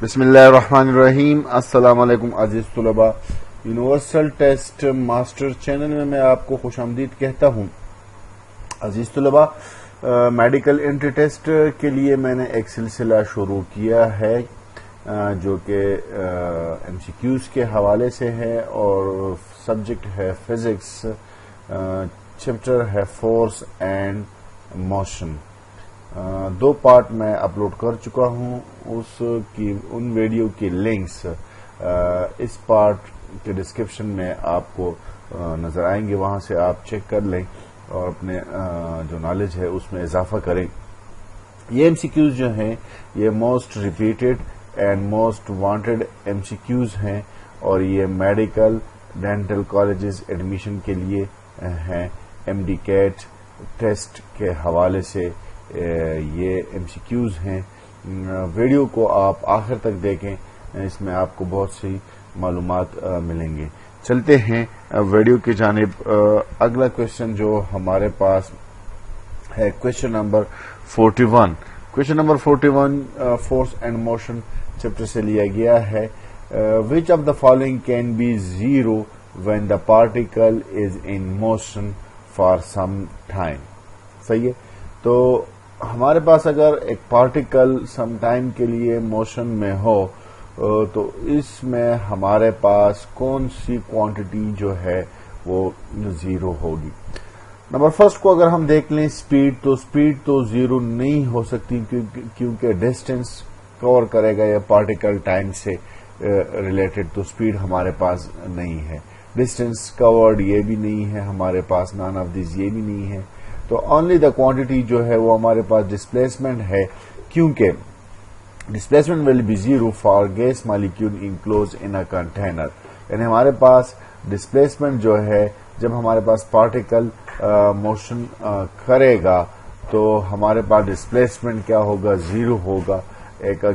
بسم اللہ الرحمن الرحیم. السلام علیکم عزیز طلباء. یونیورسل ٹیسٹ ماسٹر چینل میں میں آپ کو خوش آمدید کہتا ہوں. عزیز طلباء، میڈیکل انٹری ٹیسٹ کے لیے میں نے ایک سلسلہ شروع کیا ہے جو کہ ایم سی کیوز کے حوالے سے ہے اور سبجیکٹ ہے فزکس، چیپٹر ہے فورس اینڈ موشن. 2 پارٹ میں اپلوڈ کر چکا ہوں. ان ویڈیو کی لنکس اس پارٹ کے ڈسکرپشن میں آپ کو نظر آئیں گے، وہاں سے آپ چیک کر لیں اور اپنے جو نالج ہے اس میں اضافہ کریں. یہ ایم سی کیوز جو ہیں یہ most repeated and most wanted M C Qs ہیں اور یہ میڈیکل ڈینٹل کالجز ایڈمیشن کے لیے ہیں. ایم ڈی کیٹ ٹیسٹ کے حوالے سے یہ ایم سی کیوز ہیں. ویڈیو کو آپ آخر تک دیکھیں، اس میں آپ کو بہت سی معلومات ملیں گے. چلتے ہیں ویڈیو کی جانب. اگلا کوشچن جو ہمارے پاس ہے question number 41. Question number 41 force and motion chapter سے لیا گیا ہے. Which of the following can be zero when the particle is in motion for some time. صحیح ہے. تو ہمارے پاس اگر ایک پارٹیکل سم ٹائم کے لیے موشن میں ہو تو اس میں ہمارے پاس کون سی کوانٹٹی جو ہے وہ زیرو ہوگی. نمبر فرسٹ کو اگر ہم دیکھ لیں اسپیڈ تو زیرو نہیں ہو سکتی کیونکہ ڈسٹینس کور کرے گا یہ پارٹیکل ٹائم سے ریلیٹڈ، تو اسپیڈ ہمارے پاس نہیں ہے. ڈسٹینس کورڈ یہ بھی نہیں ہے ہمارے پاس، نان آف دیز یہ بھی نہیں ہے. تو اونلی دا کوانٹٹی جو ہے وہ ہمارے پاس ڈسپلیسمنٹ ہے، کیونکہ displacement will be zero for gas molecule enclose in a container. یعنی ہمارے پاس ڈسپلیسمنٹ جو ہے جب ہمارے پاس پارٹیکل موشن کرے گا تو ہمارے پاس ڈسپلیسمنٹ کیا ہوگا؟ زیرو ہوگا. ایک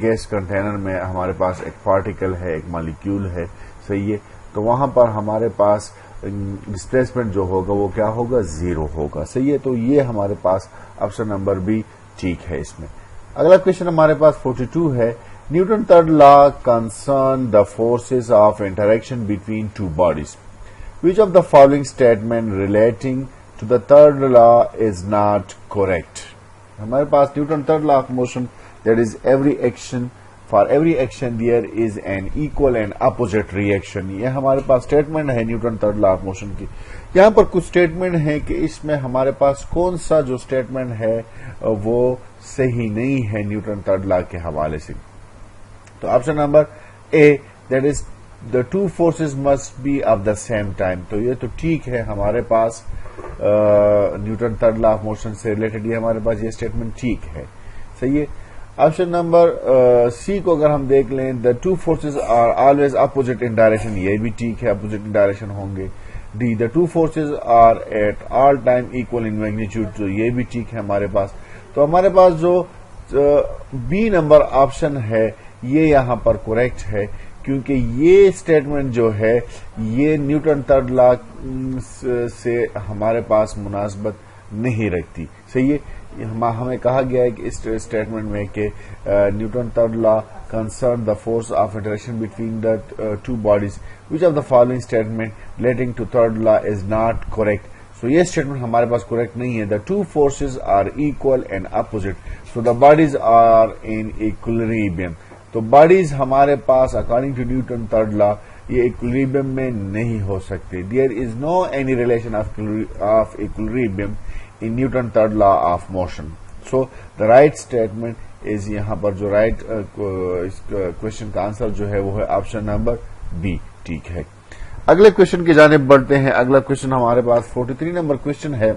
گیس کنٹینر میں ہمارے پاس ایک پارٹیکل ہے، ایک مالیکیول ہے. صحیح ہے. تو وہاں پر ہمارے پاس ڈسپلیسمنٹ جو ہوگا وہ کیا ہوگا؟ زیرو ہوگا. صحیح ہے. تو یہ ہمارے پاس آپشن نمبر بی ٹھیک ہے اس میں. اگلا کوشچن ہمارے پاس 42 ہے. Newton third law concern the forces of interaction between two bodies. Which of the following statement relating to the third law is not correct. ہمارے پاس Newton third law of motion that is every action for every action there is an equal and opposite reaction. یہ ہمارے پاس statement ہے Newton third law of motion کی. یہاں پر کچھ statement ہے کہ اس میں ہمارے پاس کون سا جو اسٹیٹمنٹ ہے وہ صحیح نہیں ہے نیوٹن تھرڈ لا کے حوالے سے. تو option number A that is the two forces must be of the same time. تو یہ تو ٹھیک ہے ہمارے پاس Newton third law of motion سے ریلیٹڈ یہ ہمارے پاس یہ اسٹیٹمنٹ ٹھیک ہے. صحیح ہے. آپشن نمبر سی کو اگر ہم دیکھ لیں the two forces are always opposite in direction, یہ بھی ٹھیک ہے، اپوزٹ ان ڈائریکشن ہوں گے. The the two forces are at all time equal in magnitude, تو یہ بھی ٹھیک ہے ہمارے پاس. تو ہمارے پاس جو بی نمبر آپشن ہے یہ یہاں پر کریکٹ ہے، کیونکہ یہ اسٹیٹمنٹ جو ہے یہ نیوٹن تھرڈ لا سے ہمارے پاس مناسبت نہیں رکھتی. صحیح ہے. ہمیں کہا گیا ہے کہ اس اسٹیٹمنٹ میں کہ Newton third law concern the force of interaction between the two bodies. Which of the following statement relating to third law is not correct. So یہ اسٹیٹمنٹ ہمارے پاس کریکٹ نہیں ہے. The two forces are equal and opposite, so the bodies are in equilibrium. تو bodies ہمارے پاس according to Newton third law یہ equilibrium میں نہیں ہو سکتے. There is no any relation of equilibrium in Newton third law of motion. So the right statement is یہاں پر جو رائٹ کوشچن کا آنسر جو ہے وہ ہے آپشن نمبر بی ٹھیک ہے. اگلے کوشچن کی جانب بڑھتے ہیں. اگلا کوشچن ہمارے پاس 43 نمبر کوشچن ہے.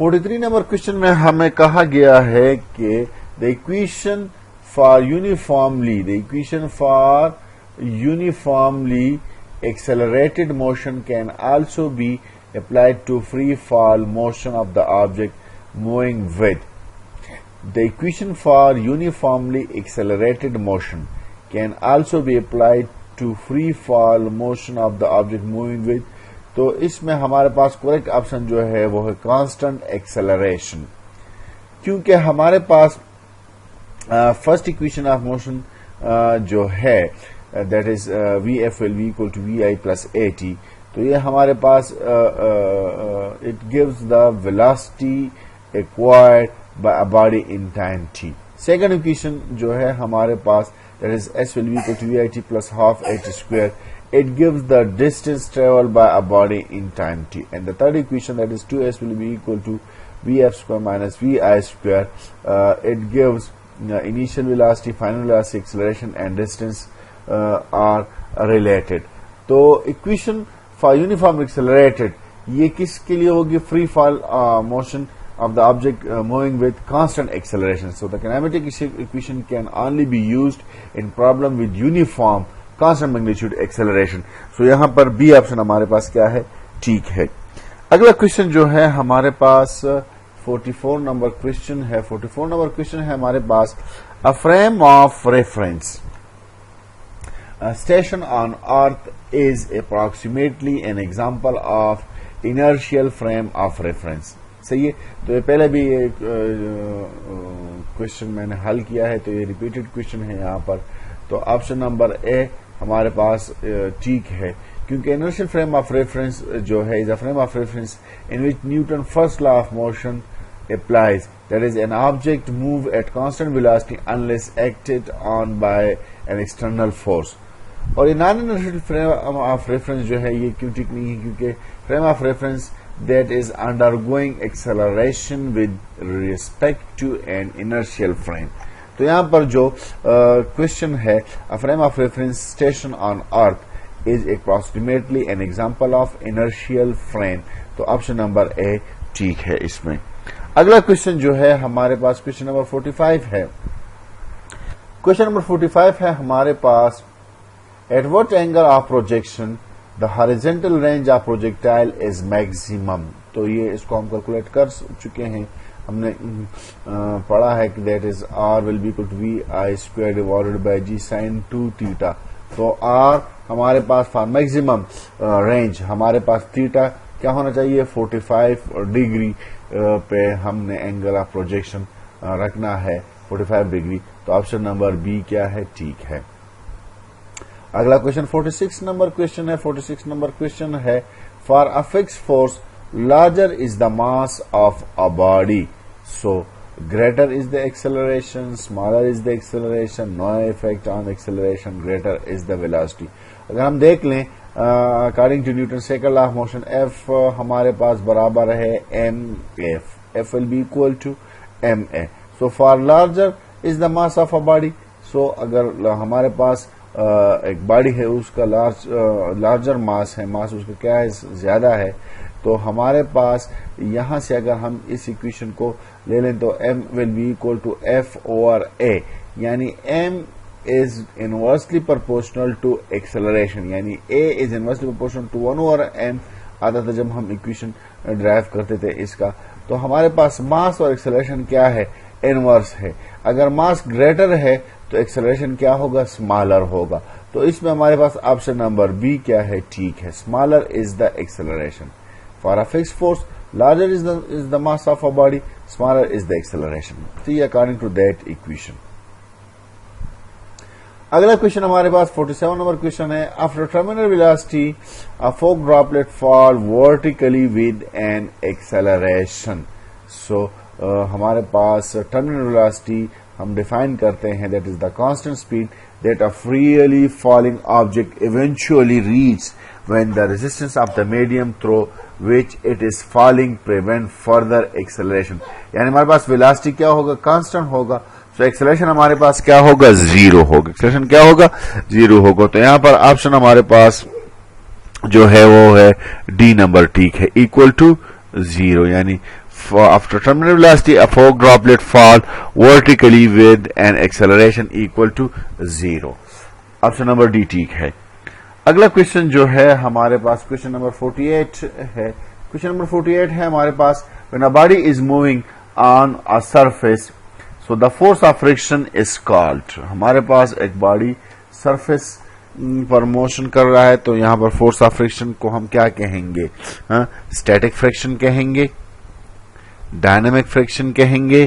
43 نمبر کوشچن میں ہمیں کہا گیا ہے کہ the equation for uniformly accelerated motion can also be applied to free fall motion of the object moving with. The equation for uniformly accelerated motion can also be applied to free fall motion of the object moving with. تو اس میں ہمارے پاس correct option جو ہے وہ ہے constant acceleration. کیونکہ ہمارے پاس فرسٹ اکویشن آف موشن جو ہے that is V F will be equal to we I plus A T. تو یہ ہمارے پاس it gives the velocity acquired by a body in time T. Second equation جو ہے ہمارے پاس that is S will be equal to we I T plus half A T square. It gives the distance traveled by a body in time t. And the third equation, that is 2s will be equal to vf square minus vi square. It gives initial velocity, final velocity, acceleration and distance are related. تو equation for uniform accelerated یہ کس کے لیے ہوگی؟ free fall motion of the object moving with constant acceleration. So the kinematic equation can only be used in problem with uniform constant magnitude acceleration. So یہاں پر be option ہمارے پاس کیا ہے؟ ٹھیک ہے. اگلا کوشچن جو ہے ہمارے پاس 44 نمبر کوشچن ہے. 44 نمبر کوشچن ہے ہمارے پاس a frame of reference station on earth is approximately an example of inertial frame of reference. صحیح ہے. تو یہ پہلے بھی کوشچن میں نے حل کیا ہے تو یہ ریپیٹڈ کوشچن ہے یہاں پر. تو آپشن نمبر اے ہمارے پاس ٹھیک ہے کیونکہ انرشیل فریم آف ریفرنس جو ہے is a frame of reference in which Newton first law of motion applies, that is an object move at constant velocity unless acted on by an external force. اور یہ naan inertial frame of reference جو ہے یہ کیوں ٹھیک نہیں ہے؟ کیونکہ frame of reference that is undergoing acceleration with respect to an inertial frame. تو یہاں پر جو کوشچن ہے frame of reference station on earth is approximately an example of inertial frame. تو آپشن نمبر اے ٹھیک ہے اس میں. اگلا کوشچن جو ہے ہمارے پاس کوشچن نمبر 45 ہے. کوشچن نمبر 45 ہے ہمارے پاس at what angle of projection the horizontal range of projectile is maximum. تو یہ اس کو ہم کیلکولیٹ کر چکے ہیں. ہم نے پڑھا ہے کہ that is R will be equal to we i square divided by g sine 2 theta. تو آر ہمارے پاس فار میکسیمم رینج ہمارے پاس تھیٹا کیا ہونا چاہیے؟ 45 ڈگری پہ ہم نے اینگل آف پروجیکشن رکھنا ہے 45 ڈگری. تو آپشن نمبر بی کیا ہے؟ ٹھیک ہے. اگلا کوشچن 46 نمبر کوشچن ہے. 46 نمبر کوشچن ہے for a fix force larger is the mass of a body, so greater is the acceleration, smaller is the acceleration, no effect on acceleration, greater is the velocity. اگر ہم دیکھ لیں according to Newton's second law of motion F ہمارے پاس برابر ہے mf. F will be equal to ma. So for larger is the mass of a body. So اگر ہمارے پاس ایک باڈی ہے اس کا لارجر ماس ہے، ماس اس کا کیا ہے؟ زیادہ ہے. تو ہمارے پاس یہاں سے اگر ہم اس ایکویشن کو لے لیں تو m will be equal to f over a، یعنی m is inversely proportional to acceleration، یعنی a is inversely proportional to 1 over m آتا تھا جب ہم ایکویشن ڈرائیو کرتے تھے اس کا. تو ہمارے پاس ماس اور ایکسلریشن کیا ہے؟ انورس ہے. اگر ماس گریٹر ہے تو ایکسلریشن کیا ہوگا؟ اسمالر ہوگا. تو اس میں ہمارے پاس آپشن نمبر بی کیا ہے؟ ٹھیک ہے. Smaller is the acceleration. For a fixed force, larger is the mass of a body, smaller is the acceleration. See, according to that equation. اگلا کوشچن ہمارے پاس 47 نمبر کوشچن ہے. After terminal velocity, a fog droplet fall vertically with an acceleration. So, ہمارے پاس terminal velocity ہم define کرتے ہیں that is the constant speed that a freely falling object eventually reaches when the resistance of the medium through which it is falling prevent further acceleration. یعنی ہمارے پاس velocity کیا ہوگا؟ constant ہوگا. So acceleration ہمارے پاس کیا ہوگا؟ 0 ہوگا. acceleration کیا ہوگا؟ 0 ہوگا. تو یہاں پر آپشن ہمارے پاس جو ہے وہ ہے ڈی نمبر. ٹھیک ہے. equal to 0 یعنی after terminal velocity a fog droplet fall vertically with an acceleration equal to 0. Option number D ٹھیک ہے. اگلا کوشچن جو ہے ہمارے پاس کوشچن نمبر 48 ہے. کوشچن نمبر 48 ہے ہمارے پاس when a body is moving on a surface so the force of friction is called. ہمارے پاس ایک باڈی سرفیس پر موشن کر رہا ہے تو یہاں پر فورس آف فرکشن کو ہم کیا کہیں گے؟ اسٹیٹک فرکشن کہیں گے، ڈائنامک فرکشن کہیں گے،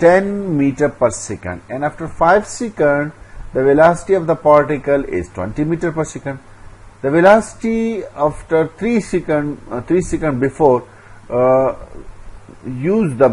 10 meter per second and after 5 seconds the velocity of the particle is 20 meter per second. The velocity after 3 second before use the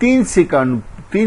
3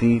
3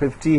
50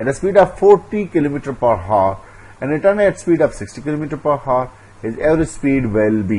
at a speed of 40 km per hour and return at speed of 60 km per hour, his average speed will be।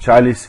40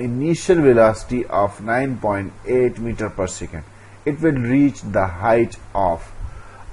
initial velocity of 9.8 meter per second. It will reach the height of।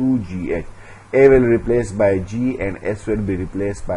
2gh। A will replace by G and S will be replaced by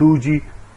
2G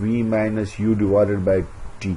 V minus U divided by T।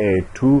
A2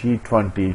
T20।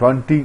20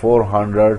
400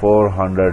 400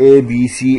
A, B, C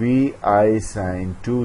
VI sin 2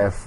F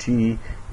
T,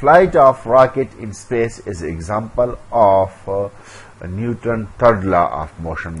Flight of rocket in space is example of Newton third law of motion।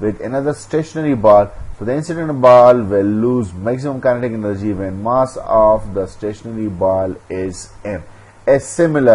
with another stationary ball, so the incident ball will lose maximum kinetic energy when mass of the stationary ball is m। A similar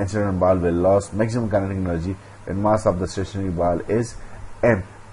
incident ball will lose maximum kinetic energy when mass of the stationary ball is m।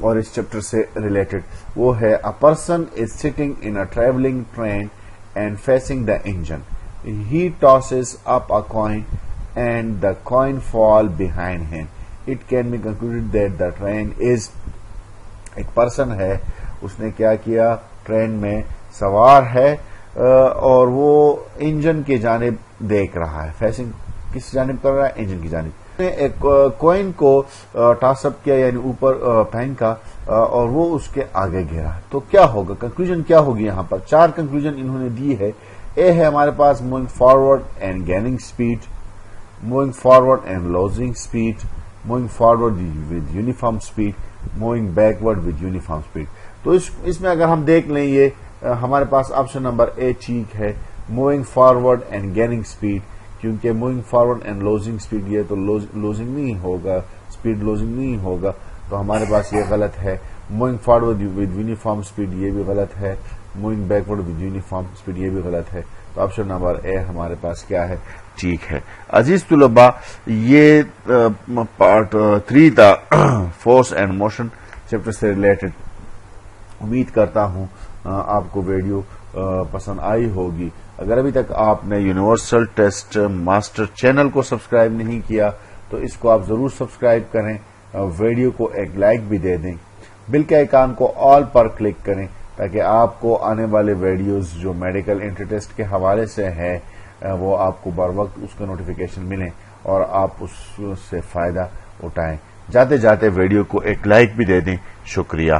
اور اس chapter سے related, وہ ہے a person is sitting in a travelling train and facing the engine, he tosses up a coin and the coin fall behind him, it can be concluded that the train is, ایک person ہے، اس نے کیا کیا، train میں سوار ہے اور وہ انجن کی جانب دیکھ رہا ہے، فیسنگ کس جانب کر رہا ہے، انجن کی جانب، ایک کوئن کو ٹاس اپ کیا یعنی اوپر پھینکا اور وہ اس کے آگے گرا، تو کیا ہوگا، کنکلوژن کیا ہوگی، یہاں پر 4 کنکلوژن انہوں نے دی ہے۔ اے ہے ہمارے پاس moving forward and gaining speed, moving forward and losing speed, moving forward with uniform speed, moving backward with uniform speed. تو اس میں اگر ہم دیکھ لیں، یہ ہمارے پاس آپشن نمبر اے ٹھیک ہے، moving forward and gaining speed, کیونکہ moving forward and losing speed, یہ تو لوزنگ نہیں ہوگا، اسپیڈ لوزنگ نہیں ہوگا، تو ہمارے پاس یہ غلط ہے۔ Moving forward with uniform speed, یہ بھی غلط ہے۔ Moving backward with uniform speed, یہ بھی غلط ہے۔ تو آپشن نمبر اے ہمارے پاس کیا ہے، ٹھیک ہے۔ عزیز طلباء، یہ پارٹ 3 تھا فورس اینڈ موشن چیپٹر سے ریلیٹڈ۔ امید کرتا ہوں آپ کو ویڈیو پسند آئی ہوگی۔ اگر ابھی تک آپ نے یونیورسل ٹیسٹ ماسٹر چینل کو سبسکرائب نہیں کیا تو اس کو آپ ضرور سبسکرائب کریں، ویڈیو کو ایک لائک بھی دے دیں، بیل کے آئیکن کو آل پر کلک کریں تاکہ آپ کو آنے والے ویڈیوز جو میڈیکل انٹری ٹیسٹ کے حوالے سے ہے وہ آپ کو بر وقت اس کا نوٹیفیکیشن ملیں اور آپ اس سے فائدہ اٹھائیں۔ جاتے جاتے ویڈیو کو ایک لائک بھی دے دیں۔ شکریہ۔